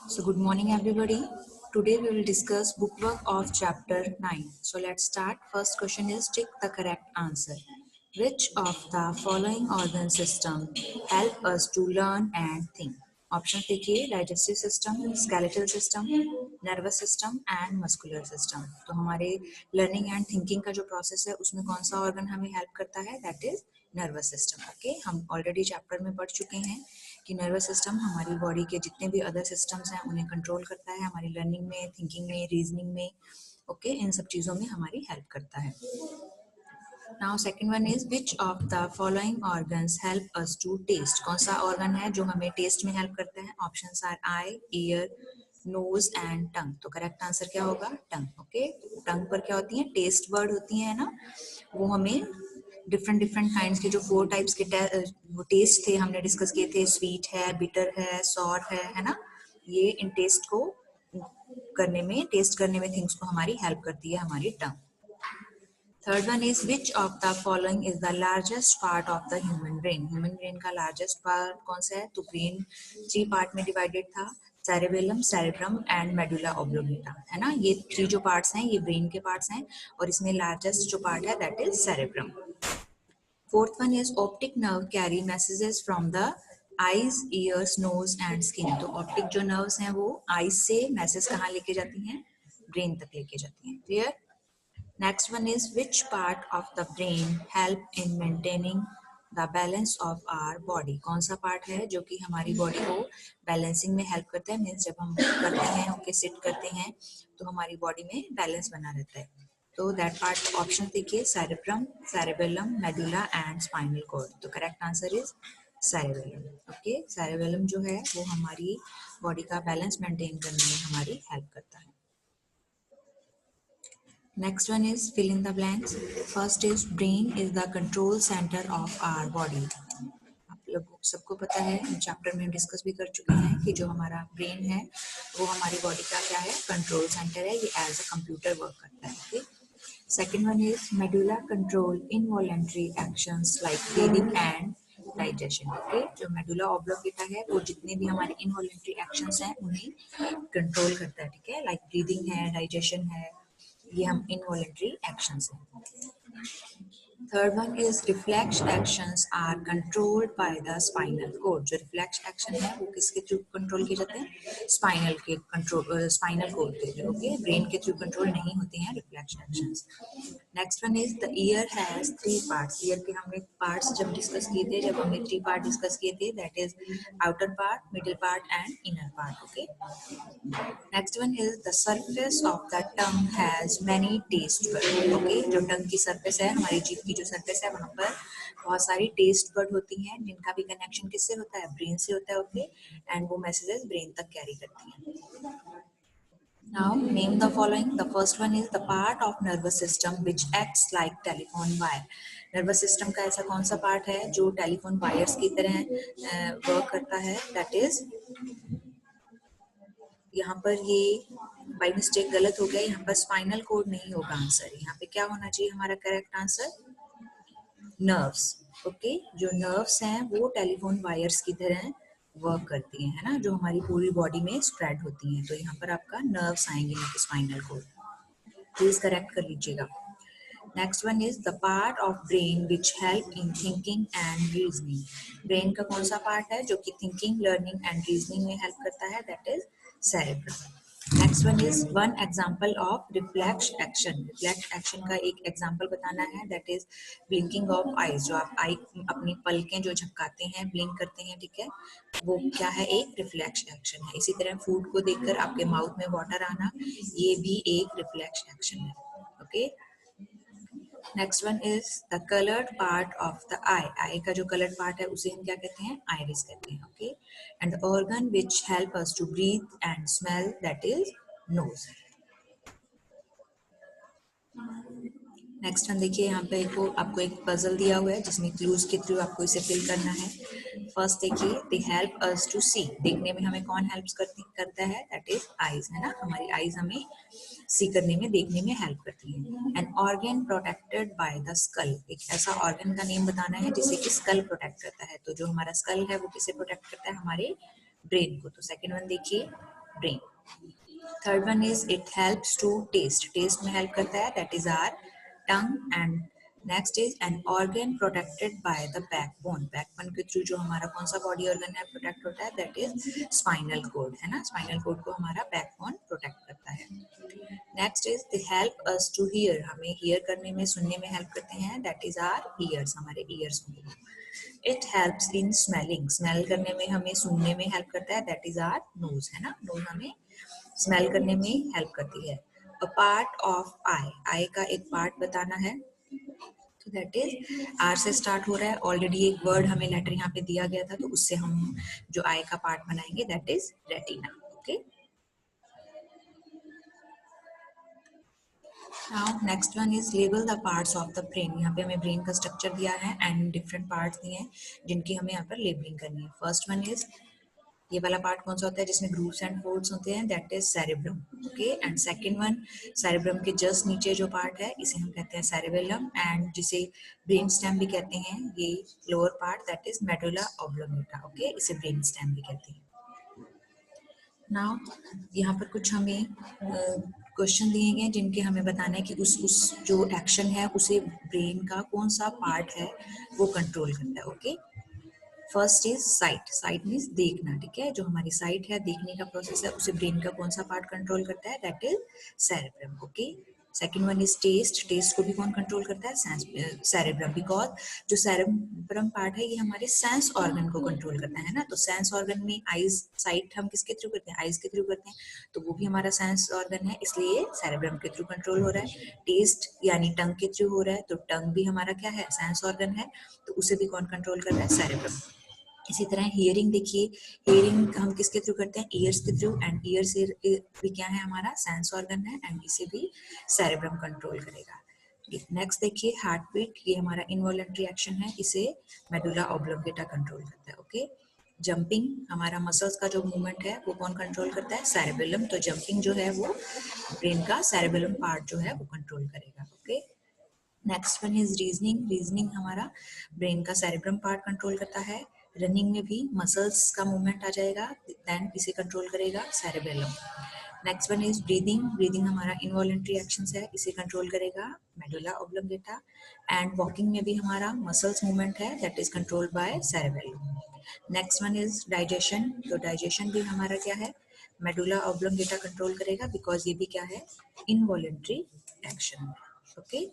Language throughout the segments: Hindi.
So good morning everybody. Today we will discuss bookwork of chapter 9. So let's start. First question is tick the correct answer. Which of the following organ system help us to learn and think? Option देखिए digestive system, skeletal system, nervous system and muscular system. तो हमारे लर्निंग एंड थिंकिंग का जो प्रोसेस है उसमें कौन सा ऑर्गन हमें हेल्प करता है? That is nervous system. Okay, हम ऑलरेडी चैप्टर में पढ़ चुके हैं कि नर्वस सिस्टम हमारी बॉडी के जितने भी अदर सिस्टम्स हैं उन्हें कंट्रोल करता है, हमारी लर्निंग में, थिंकिंग में, रीजनिंग में, ओके, इन सब चीज़ों में हमारी हेल्प करता है। Now second one is which of the following organs help us to taste? कौन सा ऑर्गन है जो हमें टेस्ट में हेल्प करता है? Options are eye, ear, nose and tongue. तो करेक्ट आंसर क्या होगा? टंग। ओके, टंग पर क्या होती है? टेस्ट वर्ड होती है ना, वो हमें डिफरेंट डिफरेंट काइंड्स के जो 4 टाइप्स के वो टेस्ट थे हमने डिस्कस किए थे, स्वीट है, बिटर है, सॉर है ना, ये इन टेस्ट को करने में, टेस्ट करने में थिंग्स को हमारी हेल्प करती है हमारी tongue. Third one is which of the following is the largest part of the human brain? Human brain का लार्जेस्ट पार्ट कौन सा है? तो ब्रेन 3 पार्ट में डिवाइडेड था, cerebellum, cerebrum and medulla oblongata, है ना। ये 3 जो पार्ट्स हैं ये ब्रेन के पार्ट्स हैं और इसमें लार्जेस्ट जो पार्ट है that is cerebrum. Fourth one is optic nerve carry messages from the eyes, ears, nose and skin. तो ऑप्टिक जो नर्व्स हैं वो आईज से मैसेज कहाँ लेके जाती हैं? ब्रेन तक लेके जाती हैं। Clear? Next one is which part of the brain help in maintaining the balance of our body? कौन सा पार्ट है जो कि हमारी बॉडी को बैलेंसिंग में हेल्प करता है? मीन्स जब हम करते हैं, ओके, सिट करते हैं तो हमारी बॉडी में बैलेंस बना रहता है। तो दैट पार्ट ऑप्शन देखिए, cerebrum, cerebellum, medulla and spinal cord. तो correct answer is cerebellum. Okay, cerebellum जो है वो हमारी बॉडी का बैलेंस मेंटेन करने में हमारी हेल्प करता है। Next one is fill in the blanks. First is brain is the control center of our body. आप लोग सबको पता है, चैप्टर में डिस्कस भी कर चुके हैं कि जो हमारा ब्रेन है वो हमारी बॉडी का क्या है? कंट्रोल सेंटर है, ये एज अ कंप्यूटर वर्क करता है। Okay, second one is medulla control involuntary actions like breathing and digestion. Okay, जो मेडुला ऑब्लोंगेटा है वो जितने भी हमारे इनवॉलेंट्री एक्शंस हैं उन्हें कंट्रोल करता है, ठीक है, लाइक ब्रीदिंग है, डाइजेशन है, ये हम इनवॉलेंट्री एक्शंस हैं। Third one is reflex actions are controlled by the spinal cord. जो रिफ्लेक्स एक्शन है वो किसके थ्रू कंट्रोल किए जाते हैं? स्पाइनल के कंट्रोल, स्पाइनल कोड के थ्रू। ओके, ब्रेन के थ्रू कंट्रोल नहीं होते हैं reflex actions. Next one is the year has 3 parts. Year के हमने पार्ट्स जब डिस्कस किए थे, जब हमने 3 पार्ट डिस्कस किए थे, that is outer part, middle part and inner part. Okay, next one is the surface of the tongue has many taste bud. Okay, जो टंग की सरफेस है, हमारी जीभ की जो सरफेस है, वहाँ पर बहुत सारी टेस्ट बड होती हैं जिनका भी कनेक्शन किससे होता है? ब्रेन से होता है। ओके, एंड वो मैसेजेस ब्रेन तक कैरी करती हैं। Now name the following. The first one is the part of nervous system which acts like telephone wire. Nervous system का ऐसा कौन सा पार्ट है जो टेलीफोन वायर्स की तरह वर्क करता है? दैट इज, यहाँ पर ये बाई मिस्टेक गलत हो गया, यहाँ पर स्पाइनल कोड नहीं होगा आंसर, यहाँ पे क्या होना चाहिए हमारा करेक्ट आंसर? नर्व्स। ओके, जो नर्व्स हैं वो टेलीफोन वायर्स की तरह वर्क करती हैं, है ना, जो हमारी पूरी बॉडी में स्प्रेड होती हैं। तो यहाँ पर आपका नर्व्स आएंगे, ना कि स्पाइनल कोड। प्लीज करेक्ट कर लीजिएगा। Next one is the part of brain which help in thinking and reasoning. Brain का कौन सा पार्ट है जो कि थिंकिंग, लर्निंग एंड रीजनिंग में हेल्प करता है? That is cerebrum. Next one is one example of reflex action. Reflex action का एक एग्जाम्पल बताना है, that is blinking of eyes. जो आप आई अपनी पलकें जो झपकाते हैं, ब्लिंक करते हैं, ठीक है, वो क्या है? एक रिफ्लेक्स एक्शन है। इसी तरह फूड को देखकर आपके माउथ में वाटर आना, ये भी एक रिफ्लेक्स एक्शन है। Okay, next one is the coloured part of the eye. Eye का जो कलर्ड पार्ट है उसे हम क्या कहते हैं? आइरिस कहते हैं। Okay, and the organ which help us to breathe and smell, that is nose. Next हम देखिए, यहाँ पे आपको एक पजल दिया हुआ है जिसमें क्लूज के थ्रू आपको इसे फिल करना है। फर्स्ट देखिए, दे हेल्प अस टू सी। देखने में हमें कौन हेल्प करता है? दैट इज आईज, है ना, हमारी आईज हमें सी करने में, देखने में हेल्प करती है। An organ protected by the skull. एक ऐसा ऑर्गन का नेम बताना है जिसे कि स्कल प्रोटेक्ट करता है। तो जो हमारा स्कल है वो किसे प्रोटेक्ट करता है? हमारे ब्रेन को। तो सेकेंड वन देखिए, brain. Third one is it helps to taste में help करता है, that is our tongue. And next is an organ protected by the backbone के थ्रू जो हमारा कौन सा बॉडी ऑर्गन है प्रोटेक्ट होता है, that is spinal cord है ना, spinal cord को हमारा बैकबोन प्रोटेक्ट करता है. Next is they help us to hear, हमें हियर करने में सुनने में हेल्प करते हैं, दैट इज आवर ईयर्स, हमारे ईयर्स को. It helps in smelling, smell करने में हमें सुनने में हेल्प करता है, दैट इज आवर नोज है ना, नोज हमें स्मेल करने में हेल्प करती है. A part of I, eye का एक पार्ट बताना है, तो दैट इज आर से स्टार्ट हो रहा है. ऑलरेडी एक वर्ड हमें लेटर यहाँ पे दिया गया था, तो उससे हम जो आई का पार्ट बनाएंगे that is retina. Okay, now next one is label the parts of the brain. यहाँ पे हमें ब्रेन का स्ट्रक्चर दिया है एंड डिफरेंट पार्ट्स दिए हैं जिनकी हमें यहाँ पर लेबलिंग करनी है. फर्स्ट वन इज ये वाला पार्ट कौन सा होता है जिसमें ग्रूव्स एंड फोल्ड्स होते हैं, that is cerebrum. Okay, and second one cerebrum के जस्ट नीचे जो पार्ट है इसे हम कहते हैं सेरेबेलम, एंड जिसे ब्रेन स्टेम भी कहते हैं, ये lower part that is medulla oblongata. Okay, इसे ब्रेन स्टेम भी कहते हैं. नाउ यहाँ पर कुछ हमें क्वेश्चन दिए गए जिनके हमें बताना है कि उस जो एक्शन है उसे ब्रेन का कौन सा पार्ट है वो कंट्रोल करता है. Okay, first is site, site means देखना. ठीक है, जो हमारी साइट है, देखने का प्रोसेस है, उसे ब्रेन का कौन सा पार्ट कंट्रोल करता है, that is cerebrum. Okay, second one is taste, taste को भी कौन कंट्रोल करता है, सेरेब्रम, बिकॉज जो सेरेब्रम पार्ट है ये हमारे सेंस ऑर्गन को कंट्रोल करता है ना. तो सेंस ऑर्गन में आईज साइट हम किसके थ्रू करते हैं, आईज के थ्रू करते हैं, तो वो भी हमारा सेंस ऑर्गन है, इसलिए सेरेब्रम के थ्रू कंट्रोल हो रहा है. टेस्ट यानी टंग के थ्रू हो रहा है, तो टंग भी हमारा क्या है, सेंस ऑर्गन है, तो उसे भी कौन कंट्रोल कर रहा है, सेरेब्रम. इसी तरह हियरिंग देखिए, हियरिंग हम किसके थ्रू करते हैं, ईयर्स के थ्रू, एंड ईयर्स भी क्या है, हमारा सेंस ऑर्गन है, एंड इसे भी सेरेब्रम कंट्रोल करेगा. नेक्स्ट देखिए हार्ट बीट, ये हमारा इनवॉलंटरी एक्शन है, इसे मेडुला ऑब्लोंगेटा कंट्रोल करता है. ओके, जंपिंग, हमारा मसल्स का जो मूवमेंट है वो कौन कंट्रोल करता है, सेरेबेलम. तो जंपिंग जो है वो ब्रेन का सेरेबेलम पार्ट जो है वो कंट्रोल करेगा. Okay, next one is reasoning, reasoning हमारा ब्रेन का सेरेब्रम पार्ट कंट्रोल करता है. रनिंग में भी मसल्स का मूवमेंट आ जाएगा, देन इसे कंट्रोल करेगा cerebellum. Next one is breathing, breathing हमारा इनवॉलंटरी एक्शंस है, इसे कंट्रोल करेगा मेडुला ऑब्लोंगेटा. एंड वॉकिंग में भी हमारा मसल्स मूवमेंट है, that is controlled by cerebellum. Next one is digestion, तो डाइजेशन भी हमारा क्या है, मेडुला ऑब्लोंगेटा कंट्रोल करेगा, बिकॉज ये भी क्या है, इनवॉलंटरी एक्शन. ओके,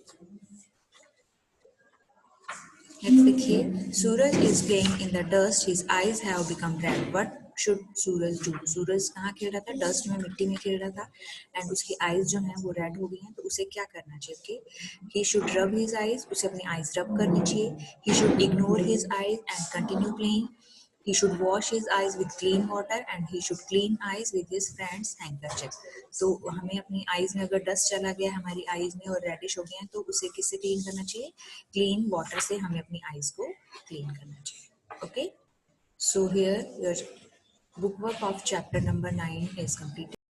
नेक्स्ट देखिए, Suraj is playing in the dust, his eyes have become red. What should Suraj do, Suraj कहाँ खेल रहा था, डस्ट में, मिट्टी में खेल रहा था, एंड उसकी आईज जो हैं वो रेड हो गई हैं, तो उसे क्या करना चाहिए. ओके, ही शुड रब हिज आईज, उसे अपनी आईज रब करनी चाहिए. He should ignore his eyes and continue playing. He should wash his eyes with clean water and he should clean eyes with his friend's handkerchief. तो हमें अपनी आईज में अगर डस्ट चला गया है हमारी आईज में और रेडिश हो गए हैं, तो उसे किससे क्लीन करना चाहिए, क्लीन वाटर से हमें अपनी आईज को क्लीन करना चाहिए. Okay, so here your book work of chapter number 9 is completed.